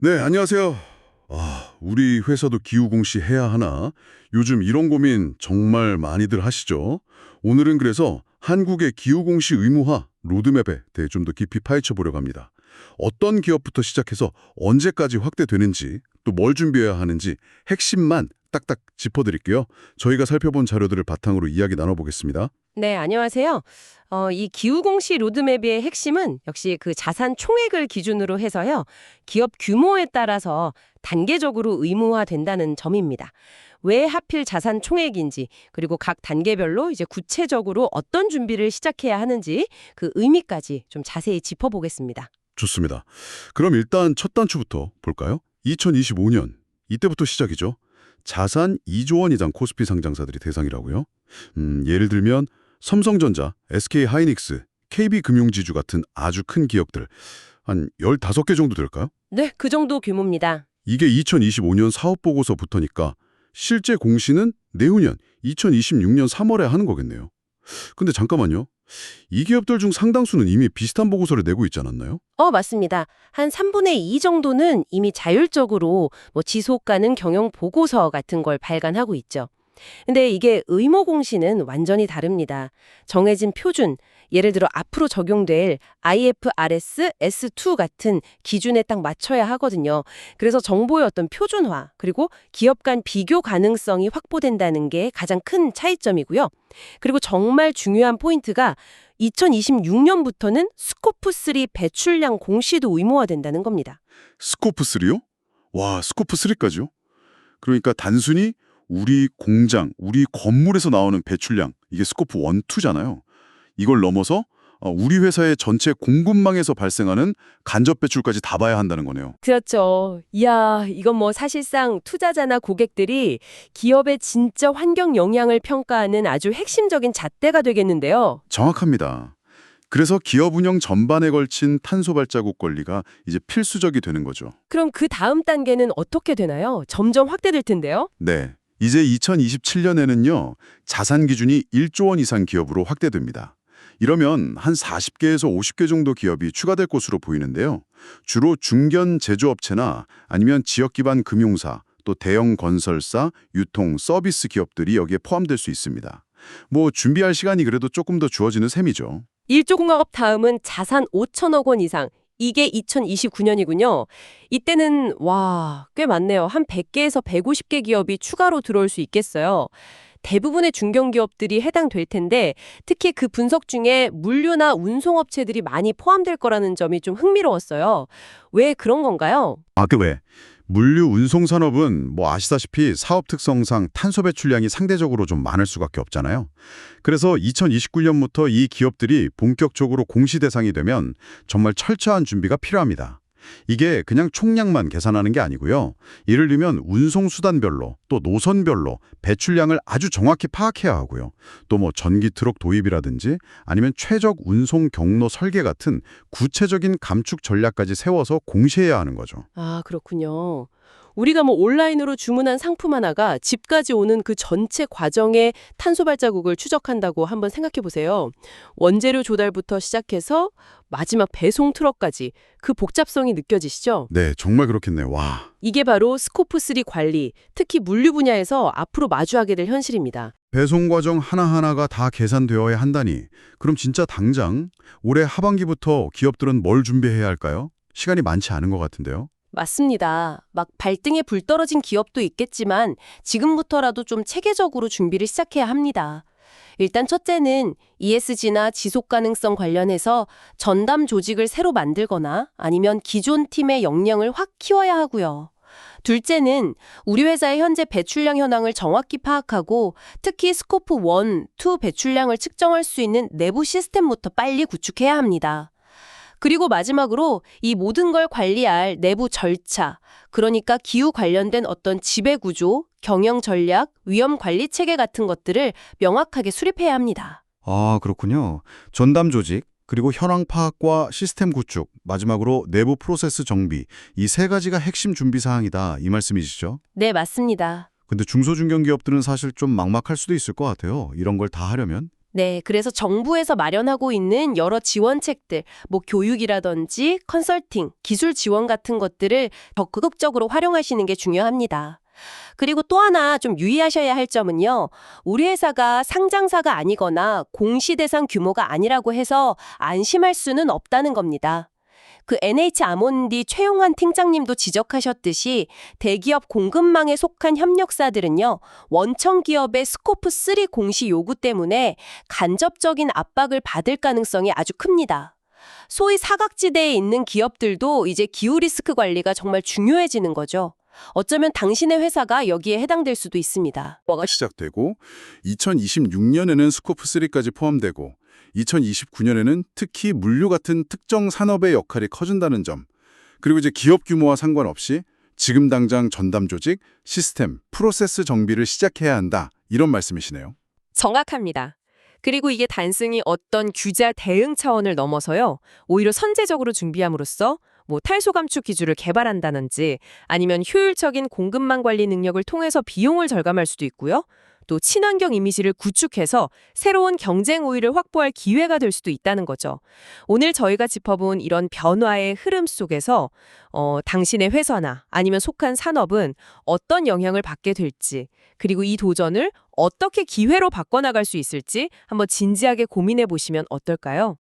네, 안녕하세요. 우리 회사도 기후공시 해야 하나? 요즘 이런 고민 정말 많이들 하시죠? 오늘은 그래서 한국의 기후공시 의무화 로드맵에 대해 좀 더 깊이 파헤쳐 보려고 합니다. 어떤 기업부터 시작해서 언제까지 확대되는지, 또 뭘 준비해야 하는지 핵심만 딱딱 짚어드릴게요. 저희가 살펴본 자료들을 바탕으로 이야기 나눠보겠습니다. 네, 안녕하세요. 이 기후공시 로드맵의 핵심은 역시 그 자산 총액을 기준으로 해서요. 기업 규모에 따라서 단계적으로 의무화된다는 점입니다. 왜 하필 자산 총액인지, 그리고 각 단계별로 이제 구체적으로 어떤 준비를 시작해야 하는지 그 의미까지 좀 자세히 짚어보겠습니다. 좋습니다. 그럼 일단 첫 단추부터 볼까요? 2025년, 이때부터 시작이죠. 자산 2조 원 이상 코스피 상장사들이 대상이라고요. 예를 들면 삼성전자, SK하이닉스, KB금융지주 같은 아주 큰 기업들, 한 15개 정도 될까요? 네, 그 정도 규모입니다. 이게 2025년 사업보고서부터니까 실제 공시는 내후년 2026년 3월에 하는 거겠네요. 근데 잠깐만요. 이 기업들 중 상당수는 이미 비슷한 보고서를 내고 있지 않았나요? 맞습니다. 한 3분의 2 정도는 이미 자율적으로 뭐 지속 가능 경영 보고서 같은 걸 발간하고 있죠. 근데 이게 의무 공시는 완전히 다릅니다. 정해진 표준, 예를 들어 앞으로 적용될 IFRS S2 같은 기준에 딱 맞춰야 하거든요. 그래서 정보의 어떤 표준화, 그리고 기업 간 비교 가능성이 확보된다는 게 가장 큰 차이점이고요. 그리고 정말 중요한 포인트가 2026년부터는 스코프3 배출량 공시도 의무화된다는 겁니다. 스코프3요? 와, 스코프3까지요? 그러니까 단순히 우리 공장, 우리 건물에서 나오는 배출량, 이게 스코프 1, 2잖아요. 이걸 넘어서 우리 회사의 전체 공급망에서 발생하는 간접 배출까지 다 봐야 한다는 거네요. 그렇죠. 이야, 이건 뭐 사실상 투자자나 고객들이 기업의 진짜 환경 영향을 평가하는 아주 핵심적인 잣대가 되겠는데요. 정확합니다. 그래서 기업 운영 전반에 걸친 탄소 발자국 관리가 이제 필수적이 되는 거죠. 그럼 그 다음 단계는 어떻게 되나요? 점점 확대될 텐데요. 네. 이제 2027년에는요, 자산 기준이 1조 원 이상 기업으로 확대됩니다. 이러면 한 40개에서 50개 정도 기업이 추가될 것으로 보이는데요. 주로 중견 제조업체나 아니면 지역 기반 금융사, 또 대형 건설사, 유통, 서비스 기업들이 여기에 포함될 수 있습니다. 뭐 준비할 시간이 그래도 조금 더 주어지는 셈이죠. 일조공학업 다음은 자산 5천억 원 이상. 이게 2029년이군요. 이때는 와, 꽤 많네요. 한 100개에서 150개 기업이 추가로 들어올 수 있겠어요. 대부분의 중견기업들이 해당될 텐데 특히 그 분석 중에 물류나 운송업체들이 많이 포함될 거라는 점이 좀 흥미로웠어요. 왜 그런 건가요? 그 왜? 물류 운송 산업은 뭐 아시다시피 사업 특성상 탄소 배출량이 상대적으로 좀 많을 수밖에 없잖아요. 그래서 2029년부터 이 기업들이 본격적으로 공시 대상이 되면 정말 철저한 준비가 필요합니다. 이게 그냥 총량만 계산하는 게 아니고요. 예를 들면 운송수단별로 또 노선별로 배출량을 아주 정확히 파악해야 하고요. 또 뭐 전기 트럭 도입이라든지 아니면 최적 운송 경로 설계 같은 구체적인 감축 전략까지 세워서 공시해야 하는 거죠. 아, 그렇군요. 우리가 뭐 온라인으로 주문한 상품 하나가 집까지 오는 그 전체 과정의 탄소 발자국을 추적한다고 한번 생각해 보세요. 원재료 조달부터 시작해서 마지막 배송 트럭까지 그 복잡성이 느껴지시죠? 네, 정말 그렇겠네요. 와. 이게 바로 스코프3 관리, 특히 물류 분야에서 앞으로 마주하게 될 현실입니다. 배송 과정 하나하나가 다 계산되어야 한다니. 그럼 진짜 당장 올해 하반기부터 기업들은 뭘 준비해야 할까요? 시간이 많지 않은 것 같은데요. 맞습니다. 막 발등에 불 떨어진 기업도 있겠지만 지금부터라도 좀 체계적으로 준비를 시작해야 합니다. 일단 첫째는 ESG나 지속 가능성 관련해서 전담 조직을 새로 만들거나 아니면 기존 팀의 역량을 확 키워야 하고요. 둘째는 우리 회사의 현재 배출량 현황을 정확히 파악하고 특히 스코프 1, 2 배출량을 측정할 수 있는 내부 시스템부터 빨리 구축해야 합니다. 그리고 마지막으로 이 모든 걸 관리할 내부 절차, 그러니까 기후 관련된 어떤 지배 구조, 경영 전략, 위험 관리 체계 같은 것들을 명확하게 수립해야 합니다. 아, 그렇군요. 전담 조직, 그리고 현황 파악과 시스템 구축, 마지막으로 내부 프로세스 정비, 이 세 가지가 핵심 준비 사항이다, 이 말씀이시죠? 네, 맞습니다. 근데 중소중견기업들은 사실 좀 막막할 수도 있을 것 같아요. 이런 걸 다 하려면. 네, 그래서 정부에서 마련하고 있는 여러 지원책들, 뭐 교육이라든지 컨설팅, 기술 지원 같은 것들을 적극적으로 활용하시는 게 중요합니다. 그리고 또 하나 좀 유의하셔야 할 점은요. 우리 회사가 상장사가 아니거나 공시 대상 규모가 아니라고 해서 안심할 수는 없다는 겁니다. 그 NH 아몬디 최용환 팀장님도 지적하셨듯이 대기업 공급망에 속한 협력사들은요, 원청 기업의 스코프 3 공시 요구 때문에 간접적인 압박을 받을 가능성이 아주 큽니다. 소위 사각지대에 있는 기업들도 이제 기후 리스크 관리가 정말 중요해지는 거죠. 어쩌면 당신의 회사가 여기에 해당될 수도 있습니다. 시작되고 2026년에는 스코프 3까지 포함되고 2029년에는 특히 물류 같은 특정 산업의 역할이 커진다는 점, 그리고 이제 기업 규모와 상관없이 지금 당장 전담 조직, 시스템, 프로세스 정비를 시작해야 한다, 이런 말씀이시네요. 정확합니다. 그리고 이게 단순히 어떤 규제 대응 차원을 넘어서요. 오히려 선제적으로 준비함으로써 탈소 감축 기술을 개발한다든지 아니면 효율적인 공급망 관리 능력을 통해서 비용을 절감할 수도 있고요. 또 친환경 이미지를 구축해서 새로운 경쟁 우위를 확보할 기회가 될 수도 있다는 거죠. 오늘 저희가 짚어본 이런 변화의 흐름 속에서 당신의 회사나 아니면 속한 산업은 어떤 영향을 받게 될지, 그리고 이 도전을 어떻게 기회로 바꿔나갈 수 있을지 한번 진지하게 고민해 보시면 어떨까요?